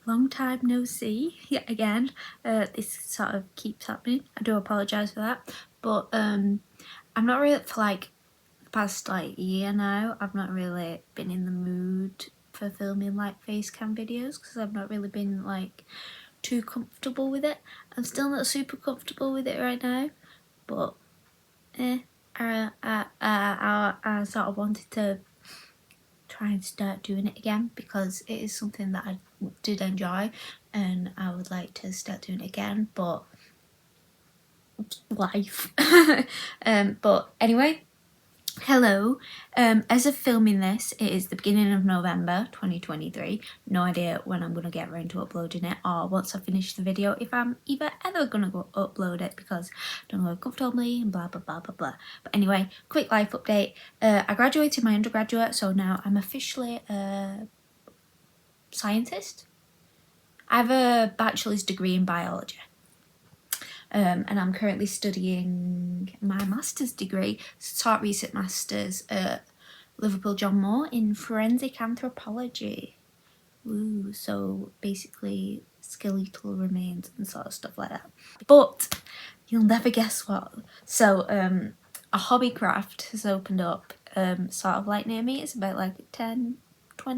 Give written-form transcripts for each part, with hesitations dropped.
long time no see yet again. This sort of keeps happening. I do apologise for that, but I'm not really, for like the past like year now, I've not really been in the mood for filming like face cam videos because I've not really been like too comfortable with it. I'm still not super comfortable with it right now, but I sort of wanted to try and start doing it again because it is something that I did enjoy and I would like to start doing it again, but life. But anyway, hello. As of filming this, it is the beginning of November 2023. No idea when I'm going to get around to uploading it or once I finish the video if I'm ever going to go upload it because I don't know if comfortably and blah blah blah blah blah. But anyway, quick life update. I graduated my undergraduate, so now I'm officially a scientist. I have a bachelor's degree in biology. And I'm currently studying my master's degree, taught recent masters at Liverpool John Moore in forensic anthropology. Ooh, so basically skeletal remains and sort of stuff like that. But you'll never guess what. So a Hobbie Craft has opened up sort of like near me. It's about like a 10-20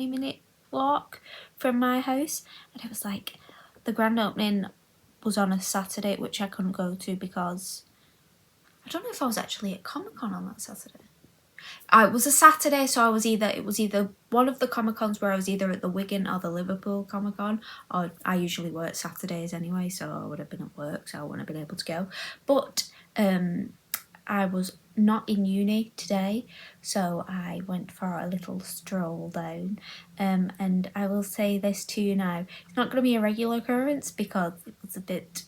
minute walk from my house, and it was like the grand opening was on a Saturday, which I couldn't go to because I don't know if I was actually at Comic-Con on that Saturday. It was a Saturday, so it was either one of the Comic-Cons where I was either at the Wigan or the Liverpool Comic-Con, or I usually work Saturdays anyway, so I would have been at work, so I wouldn't have been able to go. But I was not in uni today, so I went for a little stroll down, and I will say this to you now, it's not going to be a regular occurrence because it was a bit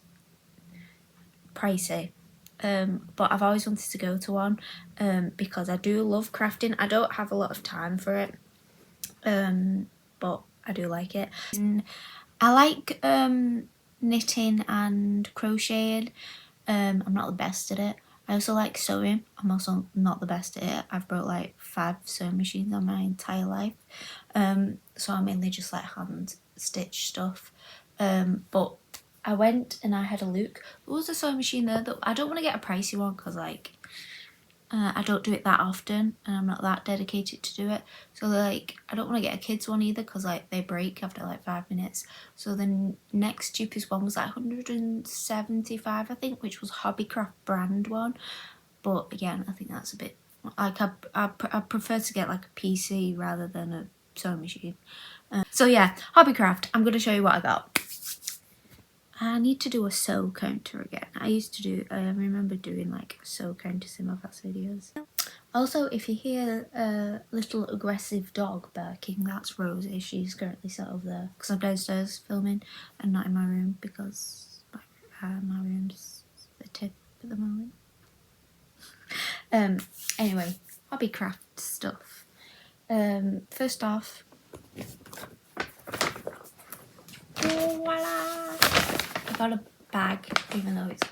pricey, but I've always wanted to go to one because I do love crafting. I don't have a lot of time for it, but I do like it. And I like knitting and crocheting. I'm not the best at it. I also like sewing. I'm also not the best at it. I've brought like 5 sewing machines on my entire life. So I mainly just like hand stitch stuff. But I went and I had a look. There was a sewing machine there that I don't want to get a pricey one because like I don't do it that often and I'm not that dedicated to do it. So like I don't want to get a kids one either because like they break after like 5 minutes. So the next cheapest one was like 175 I think, which was HobbyCraft brand one. But again, I think that's a bit like I prefer to get like a PC rather than a sewing machine. So yeah, HobbyCraft. I'm going to show you what I got. I need to do a sew counter again. I remember doing like sew counters in my past videos. Also, if you hear a little aggressive dog barking, that's Rosie. She's currently sat over there because I'm downstairs filming and not in my room because my room's a tip at the moment. Anyway, HobbyCraft stuff. First off, voila! I got a bag, even though it's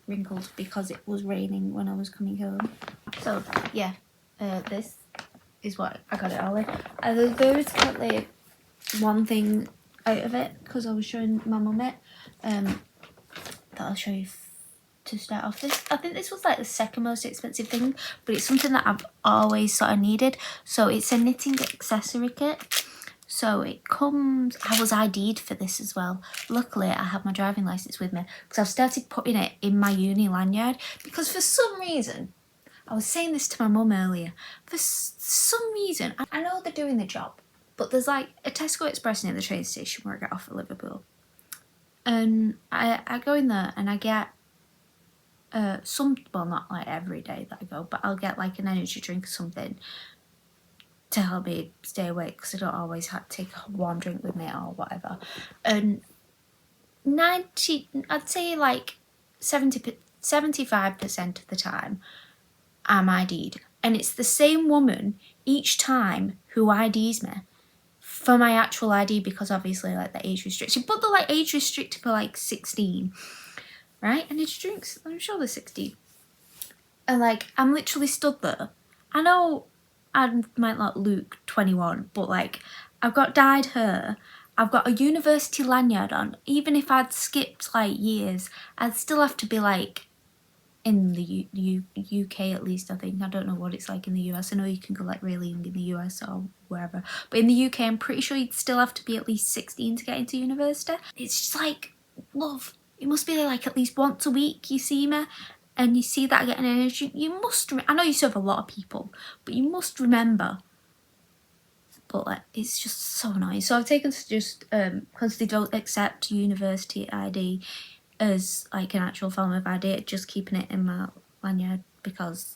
wrinkled because it was raining when I was coming home. So yeah, this is what I got it all in. There is currently one thing out of it because I was showing my mum it. That I'll show you to start off. I think this was like the second most expensive thing, but it's something that I've always sort of needed. So it's a knitting accessory kit. So it comes, I was ID'd for this as well. Luckily, I have my driving licence with me because I've started putting it in my uni lanyard because for some reason, I was saying this to my mum earlier, for some reason, I know they're doing the job, but there's like a Tesco Express near the train station where I get off at Liverpool. And I go in there and I get well, not like every day that I go, but I'll get like an energy drink or something to help me stay awake because I don't always have to take a warm drink with me or whatever. And I'd say like 75% of the time I'm ID'd. And it's the same woman each time who IDs me for my actual ID because obviously like they're age restricted. But they're like age restricted for like 16, right? And energy drinks, I'm sure they're 16. And like I'm literally stood there. I know I might not look 21, but like I've got dyed hair, I've got a university lanyard on. Even if I'd skipped like years, I'd still have to be like in the UK at least, I think. I don't know what it's like in the US. I know you can go like really young in the US or wherever. But in the UK, I'm pretty sure you'd still have to be at least 16 to get into university. It's just like, love. It must be like at least once a week you see me and you see that getting energy. You must, I know you serve a lot of people, but you must remember. But like, it's just so annoying. So I've taken to just, because they don't accept university ID as like an actual form of ID, just keeping it in my lanyard because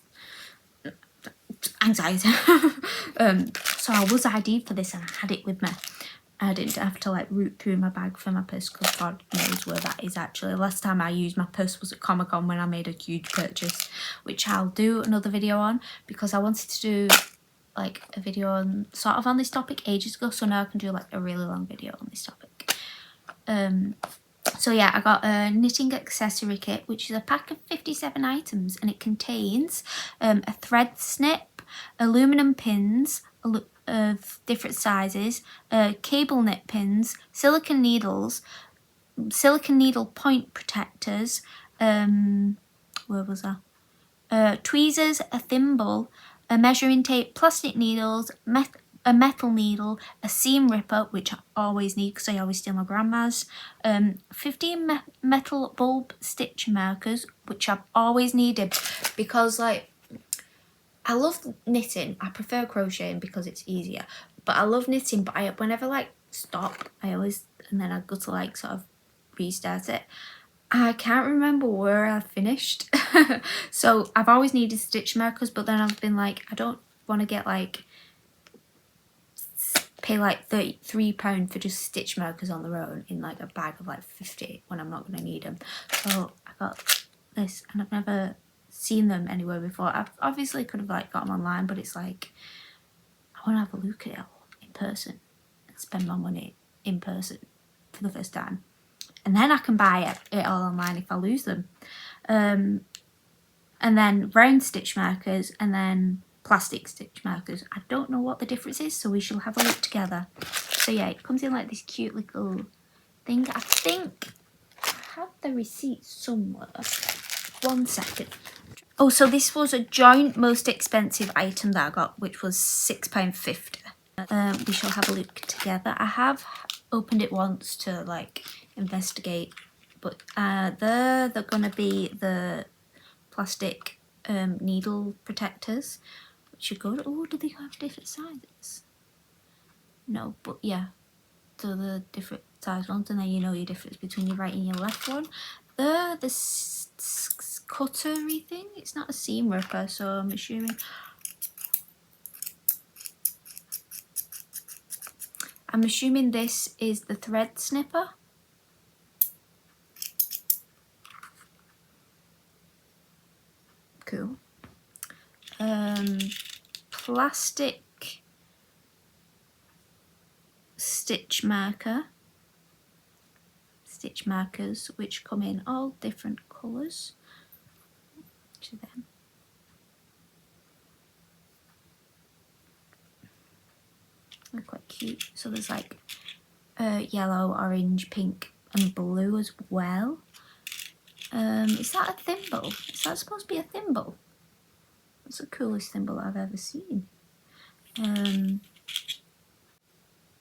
anxiety. So I was ID'd for this and I had it with me. I didn't have to like root through my bag for my purse because God knows where that is actually. Last time I used my purse was at Comic-Con when I made a huge purchase, which I'll do another video on because I wanted to do like a video on sort of on this topic ages ago, so now I can do like a really long video on this topic. So yeah, I got a knitting accessory kit, which is a pack of 57 items, and it contains a thread snip, aluminum pins of different sizes, cable knit pins, silicone needles, silicone needle point protectors, where was I? Tweezers, a thimble, a measuring tape, plastic needles, a metal needle, a seam ripper, which I always need because I always steal my grandma's, 15 metal bulb stitch markers, which I've always needed because like I love knitting. I prefer crocheting because it's easier, but I love knitting, but I whenever like stop, I always, and then I go to like sort of restart it, I can't remember where I finished. So I've always needed stitch markers, but then I've been like, I don't want to get like pay like £33 for just stitch markers on their own in like a bag of like 50 when I'm not going to need them. So I got this and I've never seen them anywhere before. I obviously could have like got them online, but it's like I want to have a look at it all in person and spend my money in person for the first time. And then I can buy it all online if I lose them. And then round stitch markers and then plastic stitch markers. I don't know what the difference is, so we shall have a look together. So yeah, it comes in like this cute little thing. I think I have the receipt somewhere. 1 second. Oh, so this was a joint most expensive item that I got, which was £6.50. We shall have a look together. I have opened it once to like investigate, but they're gonna be the plastic needle protectors, which are good. Oh, do they have different sizes? No, but yeah, so the different size ones, and then you know your difference between your right and your left one. The cuttery thing, it's not a seam ripper, so I'm assuming this is the thread snipper. Cool. Plastic stitch markers, which come in all different colours to them. They're quite cute. So there's like yellow, orange, pink and blue as well. Is that a thimble? Is that supposed to be a thimble? That's the coolest thimble I've ever seen.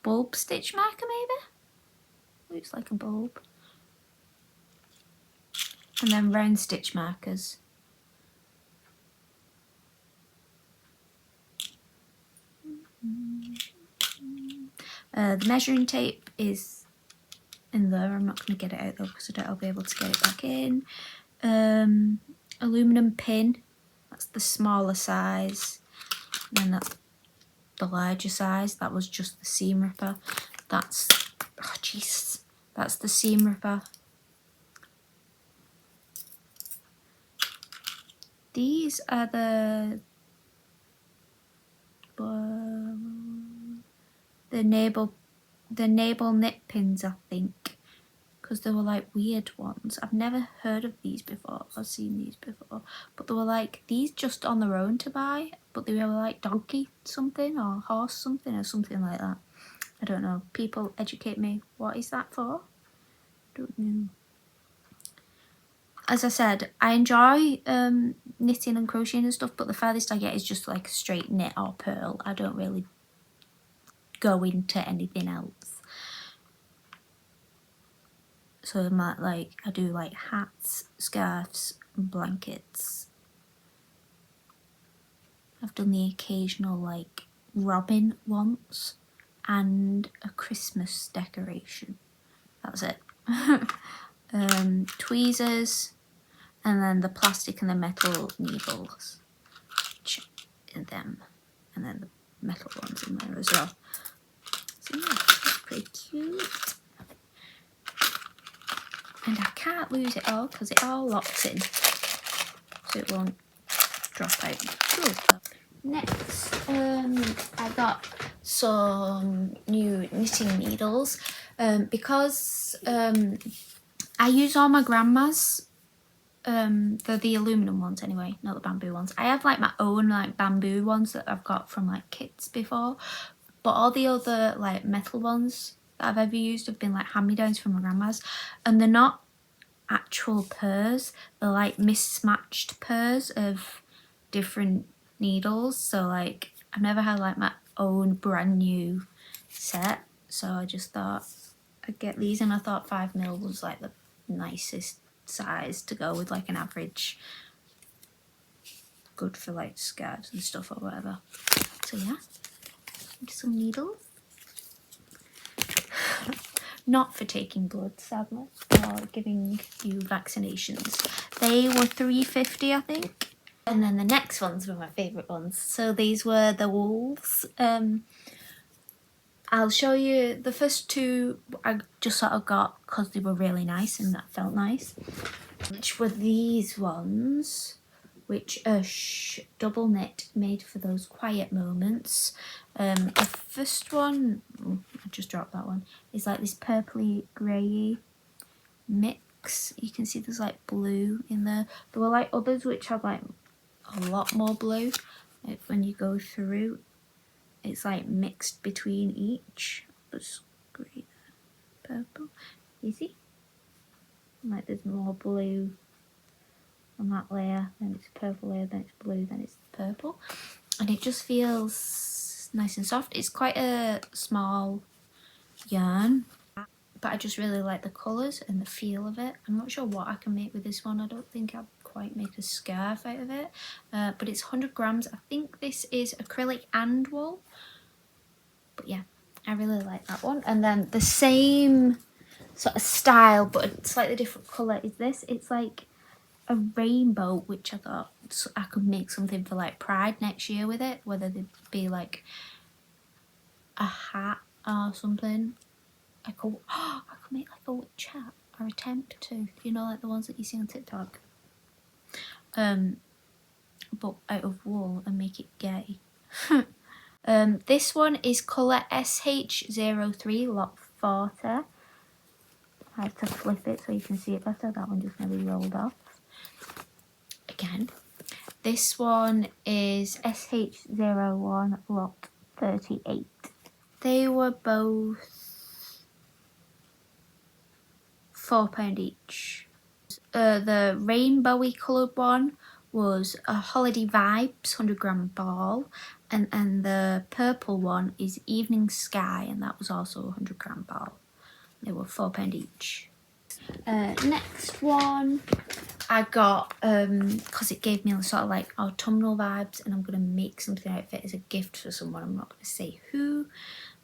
Bulb stitch marker maybe? Looks like a bulb. And then round stitch markers. The measuring tape is in there. I'm not going to get it out though because I doubt I'll be able to get it back in. Aluminum pin, that's the smaller size. And then that's the larger size. That was just the seam ripper. That's, oh jeez, that's the seam ripper. These are the navel knit pins, I think, because they were like weird ones. I've never heard of these before. I've seen these before, but they were like these just on their own to buy, but they were like donkey something or horse something or something like that. I don't know. People educate me. What is that for? Don't know. As I said, I enjoy knitting and crocheting and stuff, but the farthest I get is just like a straight knit or purl. I don't really go into anything else. So I do like hats, scarves, and blankets. I've done the occasional like robin once and a Christmas decoration. That was it. Tweezers, and then the plastic and the metal needles in them, and then the metal ones in there as well. So yeah, that's pretty cute. And I can't lose it all because it all locks in, so it won't drop out. Cool. Next, I got some new knitting needles because I use all my grandma's. They're the aluminum ones anyway, not the bamboo ones. I have like my own like bamboo ones that I've got from like kits before, but all the other like metal ones that I've ever used have been like hand-me-downs from my grandma's, and they're not actual pairs, they're like mismatched pairs of different needles. So like I've never had like my own brand new set, so I just thought I'd get these, and I thought 5mm was like the nicest size to go with, like an average, good for like scarves and stuff or whatever. So yeah, some needles. Not for taking blood, sadly, or giving you vaccinations. They were $3.50, I think. And then the next ones were my favourite ones. So these were the wolves. I'll show you the first two. I just sort of got because they were really nice and that felt nice. Which were these ones, which are double knit, made for those quiet moments. The first one, I just dropped that one, is like this purpley grey mix. You can see there's like blue in there. There were like others which had like a lot more blue. Like when you go through, it's like mixed between each. There's grey, purple. You see? Like there's more blue on that layer, then it's purple layer, then it's blue, then it's purple, and it just feels nice and soft. It's quite a small yarn, but I just really like the colours and the feel of it. I'm not sure what I can make with this one. I don't think I'll quite make a scarf out of it, but it's 100 grams. I think this is acrylic and wool, but yeah, I really like that one. And then the same sort of style but a slightly different colour is this. It's like a rainbow, which I thought I could make something for like Pride next year with it, whether it'd be like a hat or something. I could make like a witch hat, or attempt to, you know, like the ones that you see on TikTok, but out of wool and make it gay. This one is colour SH03 lot 40. I have to flip it so you can see it better. That one just nearly rolled off. Again, this one is SH01 lot 38. They were both £4 each. The rainbowy coloured one was a Holiday Vibes 100g ball, and the purple one is Evening Sky, and that was also a 100g ball. They were £4 each. Next one I got because it gave me sort of like autumnal vibes, and I'm going to make something out of it as a gift for someone. I'm not going to say who,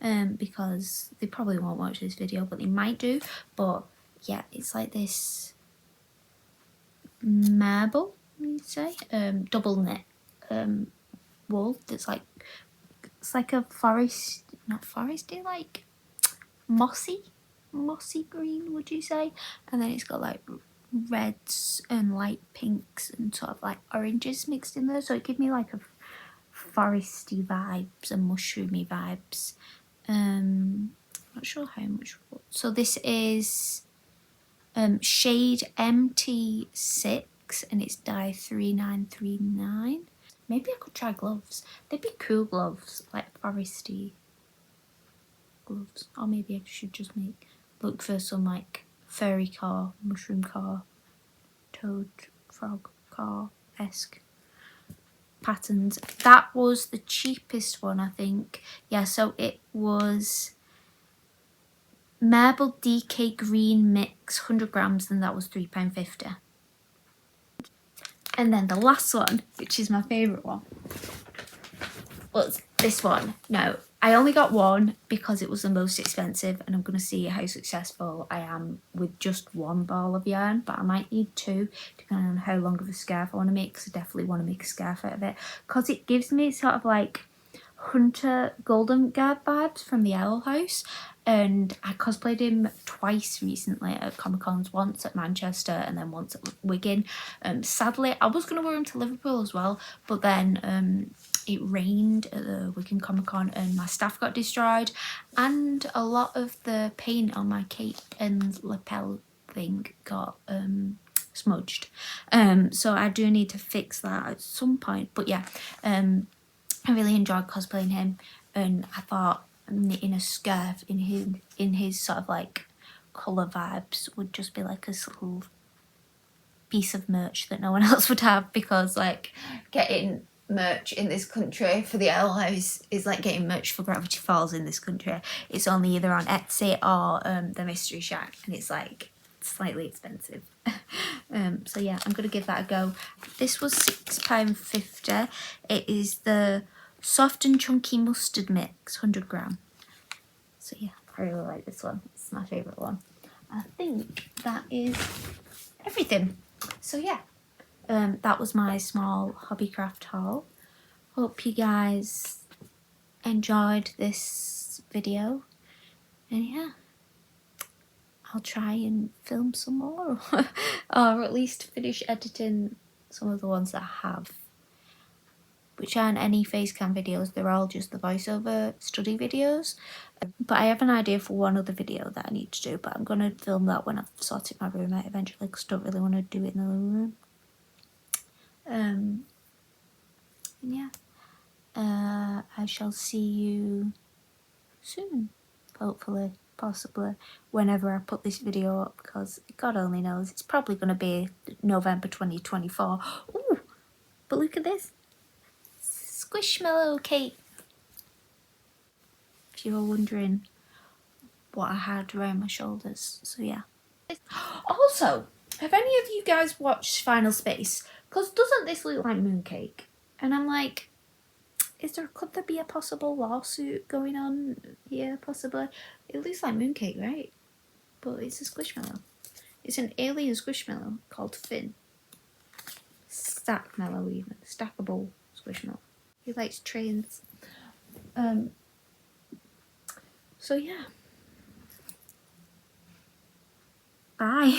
because they probably won't watch this video, but they might do. But yeah, it's like this marble, you'd say, double knit wool that's like, it's like a forest, not foresty, like mossy green, would you say? And then it's got like reds and light pinks and sort of like oranges mixed in there, so it gives me like a foresty vibes and mushroomy vibes. Not sure how much. So this is shade MT6 and it's dye 3939. Maybe I could try gloves. They'd be cool gloves, like foresty. gloves. Or maybe I should just look for some like furry car, mushroom car, toad, frog car-esque patterns. That was the cheapest one, I think. Yeah, so it was Marble DK Green Mix, 100 grams, and that was £3.50. And then the last one, which is my favourite one, was this one. Now, I only got one because it was the most expensive, and I'm going to see how successful I am with just one ball of yarn, but I might need two, depending on how long of a scarf I want to make, because I definitely want to make a scarf out of it, because it gives me sort of like Hunter Golden Guard vibes from the Owl House. And I cosplayed him twice recently at Comic Cons, once at Manchester and then once at Wigan. Sadly, I was going to wear him to Liverpool as well, but then it rained at the Wigan Comic Con and my staff got destroyed, and a lot of the paint on my cape and lapel thing got smudged. So I do need to fix that at some point. But yeah, I really enjoyed cosplaying him, and I thought knitting a scarf in his sort of like colour vibes would just be like a little piece of merch that no one else would have, because like getting merch in this country for the Owl House is like getting merch for Gravity Falls in this country. It's only either on Etsy or the Mystery Shack, and it's like slightly expensive. So yeah, I'm gonna give that a go. This was £6.50. It is the Soft and Chunky Mustard Mix, 100 gram. So yeah, I really like this one. It's my favourite one. I think that is everything. So yeah, that was my small HobbyCraft haul. Hope you guys enjoyed this video. And yeah, I'll try and film some more, or at least finish editing some of the ones that I have, which aren't any facecam videos, they're all just the voiceover study videos. But I have an idea for one other video that I need to do, but I'm going to film that when I've sorted my room out eventually, because I don't really want to do it in the living room. And yeah, I shall see you soon, hopefully, possibly, whenever I put this video up, because God only knows, it's probably going to be November 2024. Ooh, but look at this. Squishmallow cake. If you were wondering what I had around my shoulders. So yeah. Also, have any of you guys watched Final Space? Because doesn't this look like mooncake? And I'm like, could there be a possible lawsuit going on here, possibly? It looks like mooncake, right? But it's a squishmallow. It's an alien squishmallow called Finn. Stackmallow even. Stackable squishmallow. He likes trains. So yeah. Bye.